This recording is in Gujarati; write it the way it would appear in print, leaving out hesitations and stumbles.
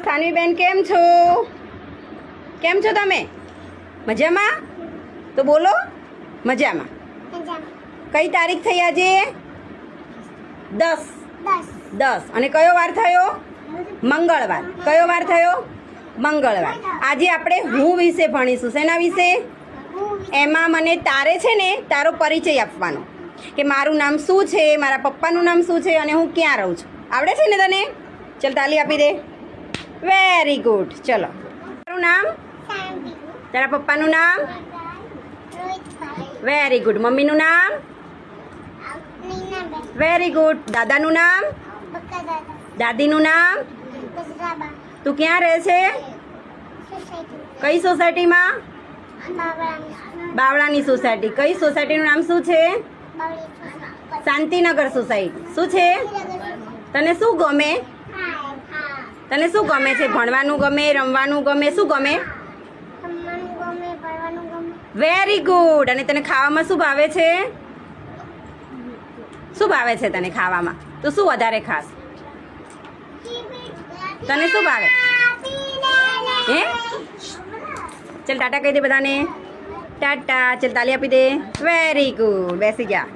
સાનવીબેન કેમ છો? કેમ છો તમે? મજામાં? તો બોલો મજામાં. કઈ તારીખ થઈ આજે? 10 અને કયો વાર થયો? મંગળવાર. કયો વાર થયો? મંગળવાર. આજે આપણે હું વિશે ભણીશું. શેના વિશે? એમાં મને તારે છે ને તારો પરિચય આપવાનો કે મારું નામ શું છે, મારા પપ્પાનું નામ શું છે અને હું ક્યાં રહું છું. આવડે છે ને તને? ચલ તાલી આપી દે. Very good. ચલો, તારું નામ? તારા પપ્પાનું નામ? Very good. મમ્મીનું નામ? Very good. દાદાનું નામ? દાદીનું નામ? તું ક્યાં રહે છે? કઈ સોસાયટીમાં? બાવળાની સોસાયટી. કઈ સોસાયટીનું નામ શું છે? શાંતિનગર સોસાયટી. શું છે? તને શું ગમે? તને શું ગમે છે? ભણવાનું ગમે, રમવાનું ગમે, શું ગમે? Very good. અને તને ખાવામાં શું ભાવે છે? શું ભાવે છે તને ખાવામાં? તું શું વધારે ખાસ? તને શું ભાવે? હે? ચલ ટાટા કહી દે બધાને. ટાટા. ચલ તાલી આપી દે. Very good. બેસી જા.